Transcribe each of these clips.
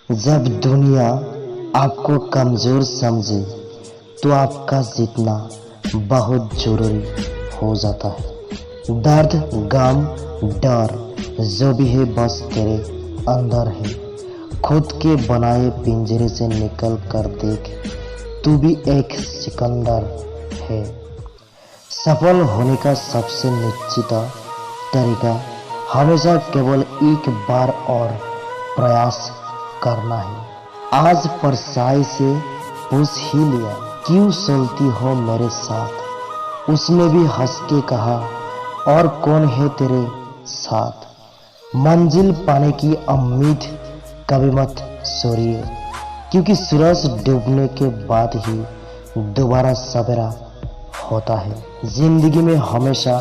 जब दुनिया आपको कमजोर समझे तो आपका जीतना बहुत जरूरी हो जाता है। दर्द, गम, डर जो भी है बस तेरे अंदर है। खुद के बनाए पिंजरे से निकल कर देख, तू भी एक सिकंदर है। सफल होने का सबसे निश्चित तरीका हमेशा केवल एक बार और प्रयास करना है। आज परछाई से पूछ ही लिया, क्यों चलती हो मेरे साथ? उसने भी हंस के कहा, और कौन है तेरे साथ? मंजिल पाने की उम्मीद कभी मत छोड़िए, क्योंकि सूरज डूबने के बाद ही दोबारा सवेरा होता है। जिंदगी में हमेशा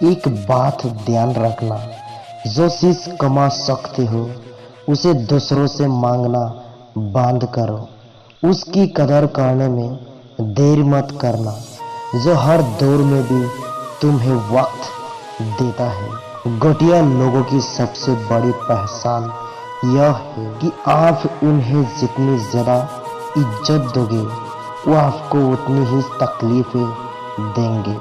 एक बात ध्यान रखना, जो चीज कमा सकते हो उसे दूसरों से मांगना बंद करो। उसकी कदर करने में देर मत करना, जो हर दौर में भी तुम्हें वक्त देता है। घटिया लोगों की सबसे बड़ी पहचान यह है कि आप उन्हें जितनी ज्यादा इज्जत दोगे वो आपको उतनी ही तकलीफें देंगे।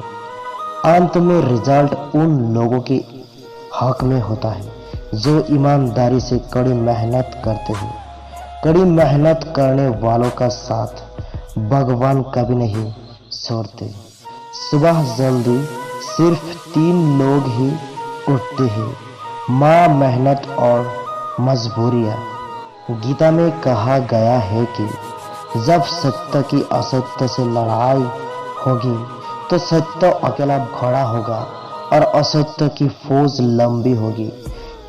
अंत में रिजल्ट उन लोगों के हक में होता है जो ईमानदारी से कड़ी मेहनत करते हैं। कड़ी मेहनत करने वालों का साथ भगवान कभी नहीं छोड़ते। सुबह जल्दी सिर्फ 3 लोग ही उठते हैं, माँ, मेहनत और मजबूरियाँ। गीता में कहा गया है कि जब सत्य की असत्य से लड़ाई होगी तो सत्य अकेला खड़ा होगा और असत्य की फौज लंबी होगी,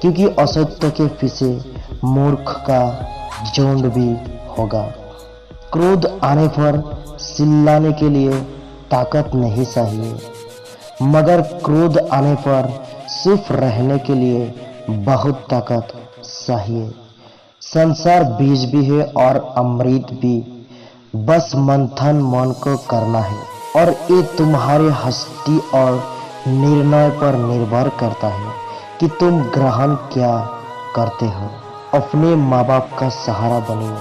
क्योंकि असत्य के पीछे मूर्ख का झुंड भी होगा। क्रोध आने पर चिल्लाने के लिए ताकत नहीं चाहिए, मगर क्रोध आने पर चुप रहने के लिए बहुत ताकत चाहिए। संसार बीज भी है और अमृत भी, बस मंथन मन को करना है, और ये तुम्हारे हस्ती और निर्णय पर निर्भर करता है कि तुम ग्रहण क्या करते हो। अपने माँ बाप का सहारा बनिए,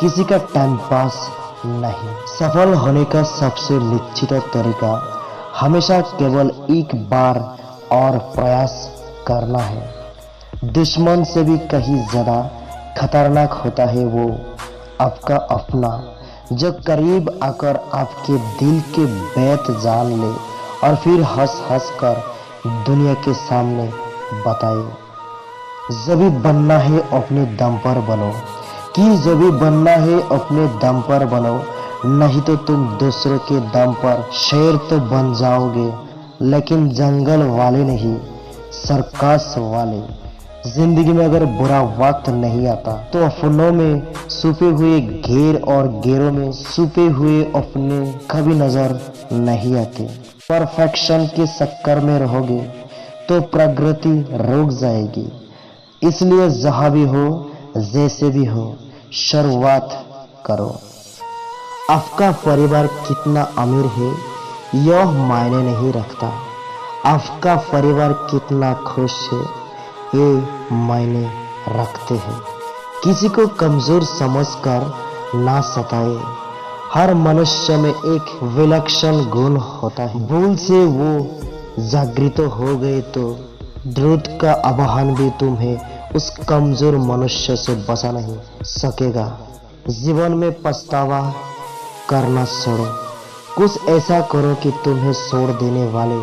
किसी का टाइम पास नहीं। सफल होने का सबसे निश्चित तरीका हमेशा केवल एक बार और प्रयास करना है। दुश्मन से भी कहीं ज्यादा खतरनाक होता है वो आपका अपना, जो करीब आकर आपके दिल के बैत जान ले और फिर हंस हंस कर दुनिया के सामने बताए, जब भी बनना है अपने दम पर बनो, कि जब भी बनना है अपने दम पर बनो, नहीं तो तुम दूसरों के दम पर शेर तो बन जाओगे, लेकिन जंगल वाले नहीं, सर्कस वाले। जिंदगी में अगर बुरा वक्त नहीं आता तो अपनों में छुपे हुए घेर और घेरों में छुपे हुए अपने कभी नजर नहीं आते। परफेक्शन के चक्कर में रहोगे तो प्रगति रुक जाएगी। इसलिए जहां भी हो, जैसे भी हो, शुरुआत करो। आपका परिवार कितना अमीर है यह मायने नहीं रखता, आपका परिवार कितना खुश है ये मायने रखते हैं। किसी को कमजोर समझकर ना सताए, हर मनुष्य में एक विलक्षण गुण होता है। भूल से वो जागृत हो गए तो द्रुत का आह्वान भी तुम्हें उस कमजोर मनुष्य से बचा नहीं सकेगा। जीवन में पछतावा करना छोड़ो, कुछ ऐसा करो कि तुम्हें छोड़ देने वाले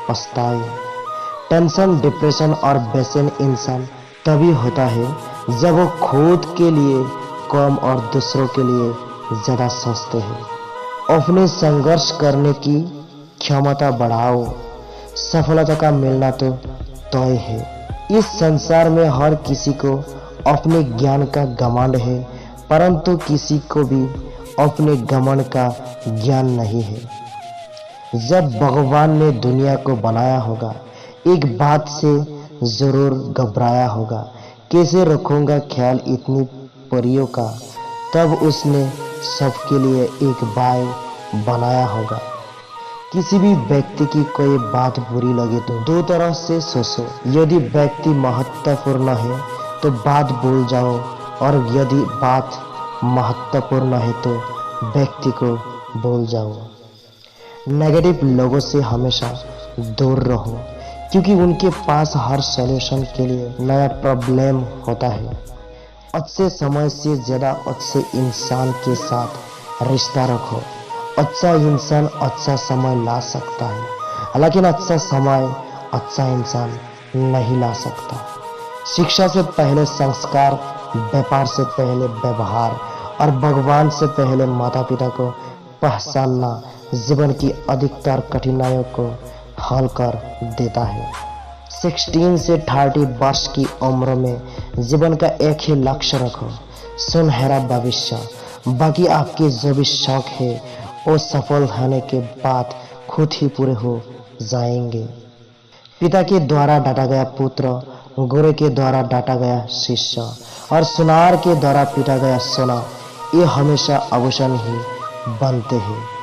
पछताए। टेंशन, डिप्रेशन और बेचैन इंसान तभी होता है जब वो खुद के लिए कम और दूसरों के लिए ज्यादा सोचते हैं। अपने संघर्ष करने की क्षमता बढ़ाओ, सफलता का मिलना तो तय है। इस संसार में हर किसी को अपने ज्ञान का घमंड है, परंतु किसी को भी अपने घमंड का ज्ञान नहीं है। जब भगवान ने दुनिया को बनाया होगा, एक बात से जरूर घबराया होगा, कैसे रखूंगा ख्याल इतनी परियों का। तब उसने सबके लिए एक बाय बनाया होगा। किसी भी व्यक्ति की कोई बात बुरी लगे तो 2 तरह से सोचो। यदि व्यक्ति महत्वपूर्ण है तो बात भूल जाओ और यदि बात महत्वपूर्ण है तो व्यक्ति को भूल जाओ। नेगेटिव लोगों से हमेशा दूर रहो, क्योंकि उनके पास हर सॉल्यूशन के लिए नया प्रॉब्लम होता है। अच्छे समय से ज़्यादा अच्छे इंसान के साथ रिश्ता रखो। अच्छा इंसान अच्छा समय ला सकता है, लेकिन अच्छा समय अच्छा इंसान नहीं ला सकता। शिक्षा से पहले संस्कार, व्यापार से पहले व्यवहार और भगवान से पहले माता पिता को पहचानना जीवन की अधिकतर कठिनाइयों को हल कर देता है। 16 से 30 वर्ष की उम्र में जीवन का एक ही लक्ष्य रखो, सुनहरा भविष्य। बाकी आपके जो भी शौक है वो सफल होने के बाद खुद ही पूरे हो जाएंगे। पिता के द्वारा डांटा गया पुत्र, गुरु के द्वारा डांटा गया शिष्य और सुनार के द्वारा पीटा गया सोना, ये हमेशा आभूषण ही बनते हैं।